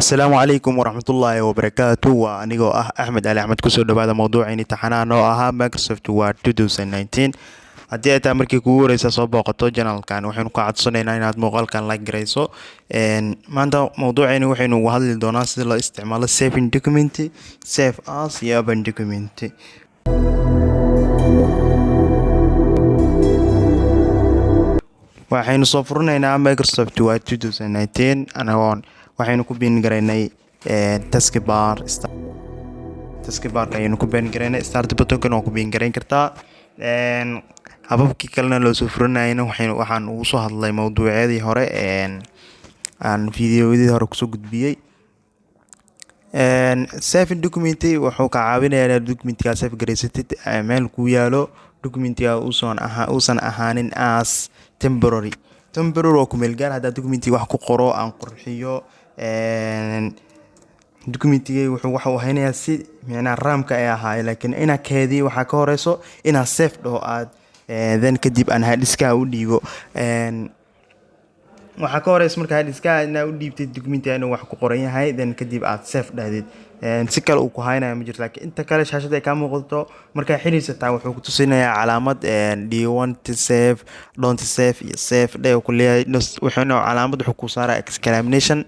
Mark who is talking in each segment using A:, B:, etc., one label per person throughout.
A: Asalaamu calaykum waraxmatullaahi wabarakaatu. Waa anigoo ah Axmed Ali Axmed. Kusoo dhawaada mawduuceeni taxanaan oo ahaa Microsoft Word 2019. Haddii ay tahay markii kugu horeysa soo booqato channelkan, waxaynu ka codsanaynaa inaad muuqaalkan like garayso. Maanta mawduuceeni waxaynu uga hadli doonaa sida loo isticmaalo saving document, save as iyo open document. Waxaynu soo furinaynaa Microsoft Word 2019 anagoon waxaynu ku biin garaynay taskbar ayaynu ku biin garaynay start button oo ku biin garayn kartaa. Hababkii kalena loo soo furinayna waxaan ugu soo hadlay mawduucyadii hore aan fiidiyowadii hore kusoo gudbiyey. Saving document wuxuu ka caawinayaa inaad documentiga save garaysatid meel ku yaalo. Documentiga uusan ahaanin as temporary oo ku meel gaar. Hadda documentiga wax ku qoro aan qurxiyo documentiga wuxuu haynayaa si macna raamka ay ahaay, laakiin ina keedii waxa ka horeyso ina save dhaho aad then kadib aan hard disk u dhiibo. waxa ka horeyso marka hard disk ina u dhiibtid documentiga inuu wax ku qoran yahay, then kadib aad save dhahdid. Si kale uu ku haynayo ma jirto, laakiin inta kale shaashada ay ka muuqato marka xiriirsataa wuxuu ku tusinayaa calaamad do you want to save, don't save iyo save day ku leeyahay. wuxuuna calaamad wuxuu ku saaraa exclamation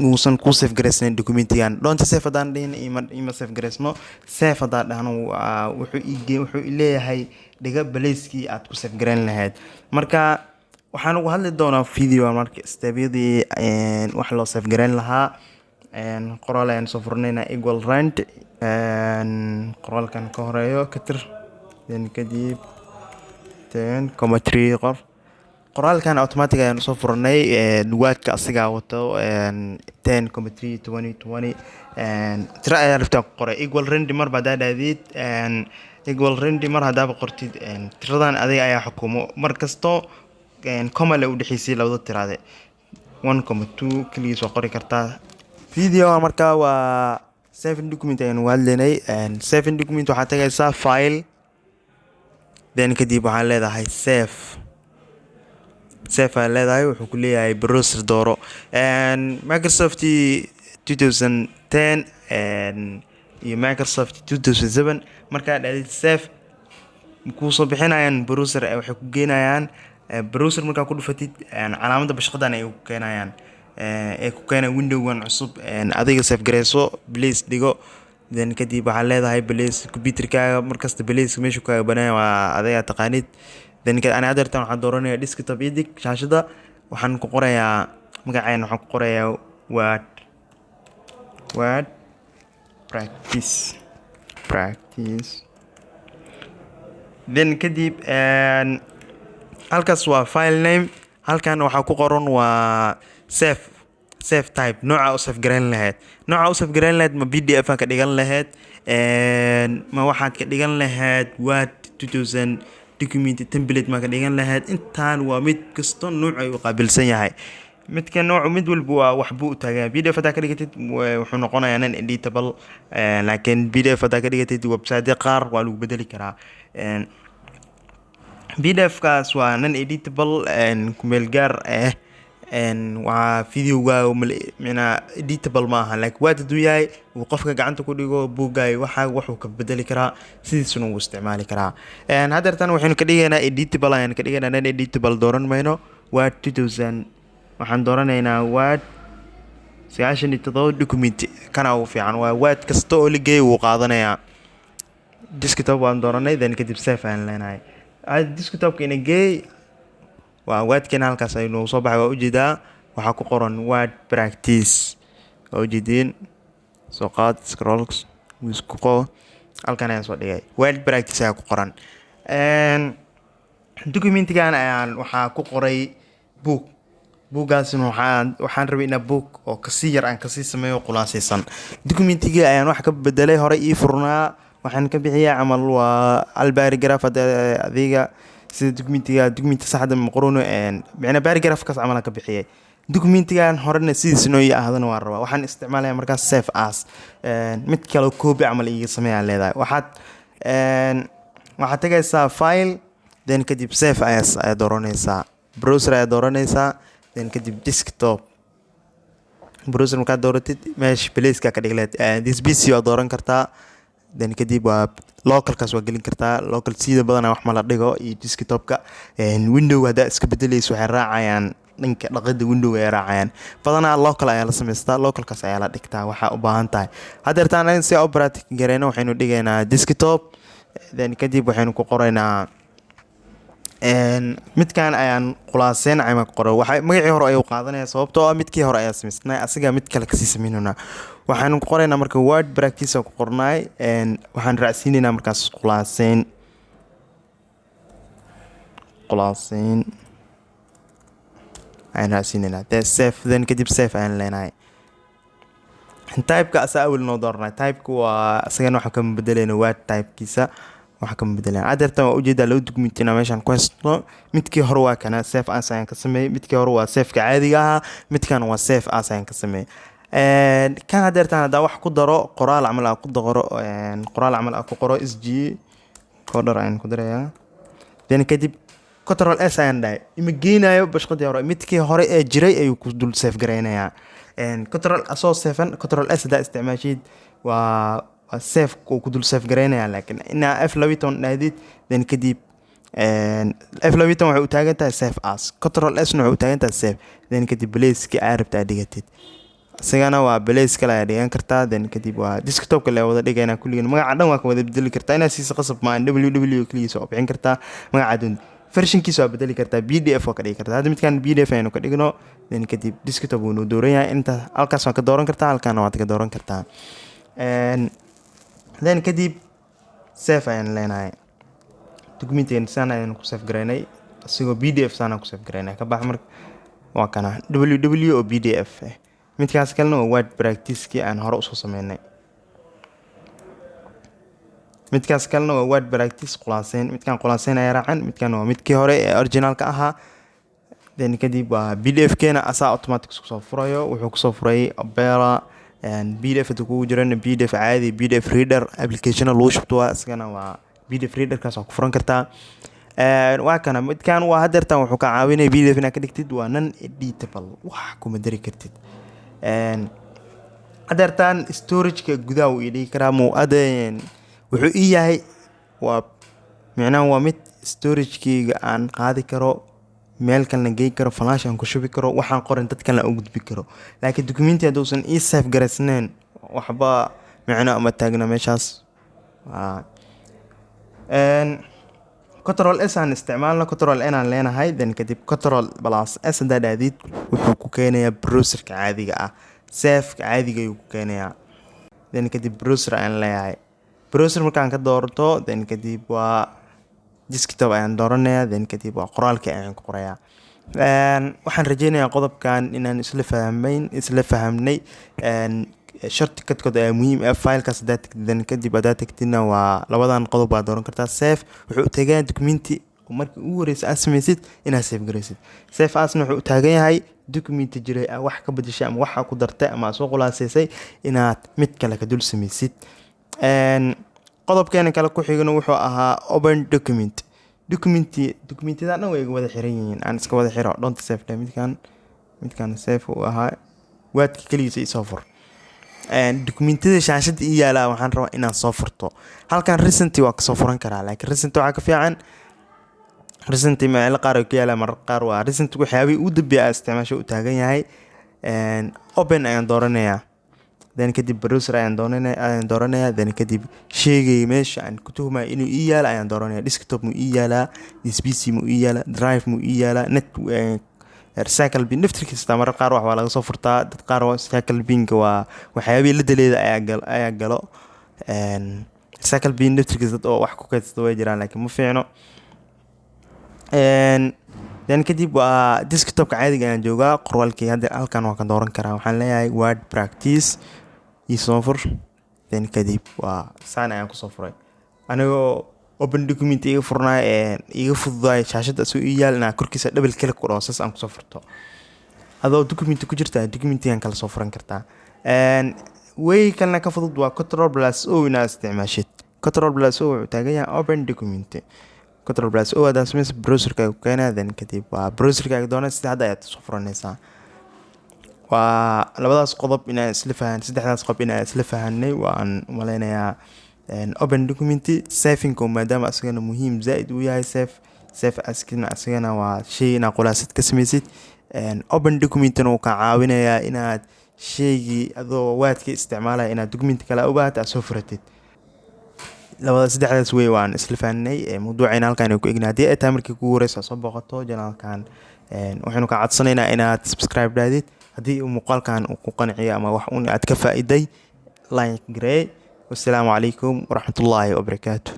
A: uusan ku save garaysnayn documentigan. don't save hadaan dhihin ima save garaysno, save hadaan dhahno wuxuu leeyahay dhiga baleyskii aad ku save garayn lahayd. Marka waxaan uga hadli doonaa video marka stebyadii wax loo save garayn lahaa. qoraal ayaan soo furnaynaa equal rand qoraalkan ka horeeyo ka tir, then kadib 10.3 qor. qoraalkan automatic ayaan soo furnay duwaadka asiga wato 10.3 2020 tira ayaa rabtaa ku qoray equal rand mar baad dhaadid equal rand mar hadaaba qortid tiradan adiga ayaa xukumo markasto comma la u dhaxaysay labada tiraade 1.2 kaliya soo qori kartaa. video marka waa saving document ayaan hadlaynay. saving document waxaad tagaysaa file, then kadib waxaad leedahay save aad leedahay. wuxuu ku leeyahay browser dooro Microsoft 2010 iyo Microsoft 2007. markaad dhahdid save ku soo bixinayaan browser waxay ku geenayaan browser. markaa ku dhufatid calaamada bashqadan ay ku keenayaan ku keena window-gan cusub adiga save garayso please dhigo, then kadib waxaad leedahay please computerkaaga markasta please meeshu kaaga banaan waa adiga taqaanid. then ana adeertan waxaan dooranayaa desktop edit shaashada. waxaan ku qorayaa magacayna, waxaan ku qorayaa word practice then kadib halkaas waa file name. halkan waxaa ku qoran waa save type, nooca u save garayn lahayd. ma pdf ka dhigan lahayd ma waxaad ka dhigan lahayd word 2000 document template ma ka dhigan lahayd. intaan waa mid kasto nooc ay u qaabilsan yahay. mid walba waa wax buu taagan. pdf hadaa ka dhigatid wuxuu noqonayaa non editable, laakiin pdf hadaa ka dhigatid website qaar waa lagu bedeli karaa. pdf kaas waa non editable ku meel gaar waa videoga macna editable ma aha, like word haduu yahay uu qofka gacanta ku dhigo buugay wuxuu ka bedeli karaa sidiisuna uu isticmaali karaa. hadeertan waxaynu ka dhigaynaa editable ayaan ka dhigaynaa, non editable dooran mayno. word 2000 waxaan dooranaynaa word 97 document kana ugu fiican waa word kasta oo la geeyo wuu qaadanayaa. desktop waan dooranay, then kadib save aan leenahay. desktopka ina geey waa wordkan halkaas aynu soo baxay waa ujeedaa waxaa ku qoran word practice waa ujeedin soo qaad scrolls isku qo halkan ayaan soo dhigay word practice ayaa ku qoran. documentigan ayaan waxaa ku qoray buuggaasina waxaan rabay ina buug oo kasii yar aan kasii sameeyo khulaasaysan. documentiga ayaan wax ka bedelay hore ii furnaa waxaan ka bixiyaa camal waa albaragraph adiga sida documentiga saxda ma qorno macna paragraph kaas camal ka bixiyay. documentigan horena sidiisa noo yaahadana waan rabaa. waxaan isticmaalayaa markaas save as mid kale copy camal iga sameeyaan leedahay. waxaad tagaysaa file, then kadib save ayaa dooranaysaa, browser ayaa dooranaysaa, then kadib desktop browser markaad dooratid meesha placeka ka dhigleed this pc waa dooran kartaa, then kadib waa localkaas waa gelin kartaa. Local sida badanaa wax ma la dhigo iyo desktopka. Window haddaa iska bedelayso waxay raacayaan dhanka dhaqida window ay raacayaan. Badanaa local ayaa la samaystaa, localkaas ayaa la dhigtaa waxaa u baahan tahay. Haddeertaan anaga si operating gareyno waxaynu dhigaynaa desktop, then kadib waxaynu ku qoraynaa midkaan ayaan khulaaseyn ayaan ku qoray. Waxa magacii hore ayuu qaadanaya sababtoo ah midkii hore ayaa samaysnay asiga mid kale kasii sameynayna. Waxaanu ku qoraynaa marka word practice ku qornay waxaan raacsiinaynaa markaas khulaaseyn ayaan raacsiinaynaa save, then kadib save ayaan leenahay. Type-ka asaa awal noo dooranay, type-ka waa asagana waxa ka bedelaynaa word type-kiisa waxa ka bedelaynaa. Haddeertan waa ujeedaa loo documentina meeshaan ku haysto. Midkii hore waa kana save as ayaan ka sameeyay, midkii hore waa save-ka caadiga ahaa, midkan waa save as ayaan ka sameeyay. kan haddeertaan haddaa wax ku daro qoraal camal aan ku daro qoraal camal aan ku qoro sg coder ayaan ku darayaa, then kadib control s ayaan dhahay ima geenayo bashqadii hore, midkii hore ee jiray ayuu ku dul save gareynayaa. control asoo save control s haddaa isticmaashid waa save ku dul save gareynayaa, laakiin inaa f12 dhahdid then kadib f12 waxay u taagan tahay save as, control s waxay u taagan tahay save, then kadib place-ka aad rabtaa dhigatid isagana waa place kale ayaa dhigan kartaa. then kadib waa desktopka la wada dhigaynaa kulligan, magaca dhan waa ka wada bedeli kartaa. Inaad siiso qasab ma www kaligiisa oo bixin kartaa, magaca dun versionkiisa waa bedeli kartaa, pdf waa ka dhigi kartaa. hadda midkan pdf aynu ka dhigno, then kadib desktop wuu noo dooran yahay. inta halkaas waa ka dooran kartaa, halkaana waad ka dooran kartaa. then kadib save ayaan leenahay. documentan saan ayaan ku save gareynay, asigoo pdf saan ku save gareynay. ka bax marka waa kana www oo pdf midkaas kalena waa word practice-kii aan hore usoo sameynay. midkaas kalena waa word practice khulaaseyn, midkaan khulaaseyn ayaa raacan, midkaan waa midkii hore ee originalka ahaa. then kadib waa pdf-keena asaa automatic kusoo furayo, wuxuu kusoo furay Opera pdf haduu kugu jirana pdf caadi, pdf reader application lagu shubto isagana waa pdf reader kaas ku furan kartaa. waa kana midkaan waa haddeertaan wuxuu ka caawinaya pdf inaad ka dhigtid waa non editable, wax kuma dari kartid. haddeertaan storage-ka gudaha uu dhigi karaa muuqadeen wuxuu ii yahay waa micnaha waa mid storage-keyga aan qaadi karo, meel kalena geyn karo, flash aan ku shubi karo, waxaan qorin dad kalena u gudbi karo. laakiin documenti hadduusan ii save garaysnayn waxba micno uma taagna meeshaas. control s aan isticmaalno, control n aan leenahay, then kadib control plus s haddaa dhahdid wuxuu ku keenayaa browserka caadiga ah, save-ka caadiga ayuu ku keenayaa. then kadib browser ayaan leeyahay, browser markaan ka doorto then kadib waa desktop ayaan dooranayaa, then kadib waa qoraalka ayaan ku qorayaa. waxaan rajeynayaa qodobkan inaan isla fahamnay. shortcut-kooda ayaa muhiim ah. filekaas haddaa tagtid then kadib haddaa tagtidna waa labadan qodob baa dooran kartaa. save wuxuu u taagan yahay documenti markii ugu horeysa aad samaysid inaad save garaysid. save asna wuxuu u taagan yahay documenti jiray wax ka bedeshay ama waxa ku dartay ama soo khulaasaysay inaad mid kale ka dul samaysid. qodobkeena kale ku xigana wuxuu ahaa open document. documentida dhan way wada xiran yihiin, aan iska wada xiro don't save midkaan save uu ahaa waadka kaligiisa isoo fur. documentida shaashada ii yaala waxaan rabaa inaan soo furto. halkan recent waa ka soo furan karaa, laakiin recent waxa ka fiican recent meel qaar ku yaala mar qaar waa recent waxyaabay u dambeeyay isticmaasho u taagan yahay. open ayaan dooranayaa, then kadib browser ayaan dooranayaa, then kadib sheegay meesha aan ku tuhmay inuu ii yaala ayaan dooranayaa. desktop mu ii yaala, pc mu ii yaala, drive mu ii yaala, net recycle bin naftirkiisa mar qaar wax waa laga soo furtaa. dad qaar waa recycle bin-ka waa waxyaabay la daleeda ayaa galo. recycle bin naftirkiisa dad oo wax ku kaydsto way jiraan, laakiin ma fiicno. then kadib waa desktopka caadiga ayaan joogaa, qoraalkii hadda halkan waa ka dooran karaa. waxaan leeyahay word practice ii soo fur, then kadib waa saan ayaan kusoo furay anigoo open document iga furnaa iga fududaay shaashada soo ii yaal inaa korkiisa double click ku dhawaasas aan kusoo furto. adoo document ku jirta documentigan kala soo furan kartaa. way kalena ka fudud waa control plus o inaad isticmaashid. control plus o wuxuu taagan yahay open document. control plus o haddaa samaysa browserkaaga ku keenaa, then kadib waa browserkaaga doonaa sida hadda ayaad soo furanaysaa. waa labadaas qodob inaan isla fahan saddexdaas qodob inaan isla fahanay waan u maleynayaa open document saving maadaama asagana muhiim zaaid u yahay save asagana waa shay inaad khulaasad ka samaysid open document uu ka caawinayaa inaad shaygii adoo waadka isticmaalaya inaad document kale u baahato aad soo furatid labada saddexdaas way waan isla fahanay mawduucayna halkaan ay ku egnaa haddii ay tahay markii kugu horeysa soo booqato janaalkan waxaynu ka codsanaynaa inaad subscribe dhaadid haddii uu muuqaalkan uu ku qanciyo ama wax uun aad ka faa'iiday like garee. والسلام عليكم ورحمة الله وبركاته.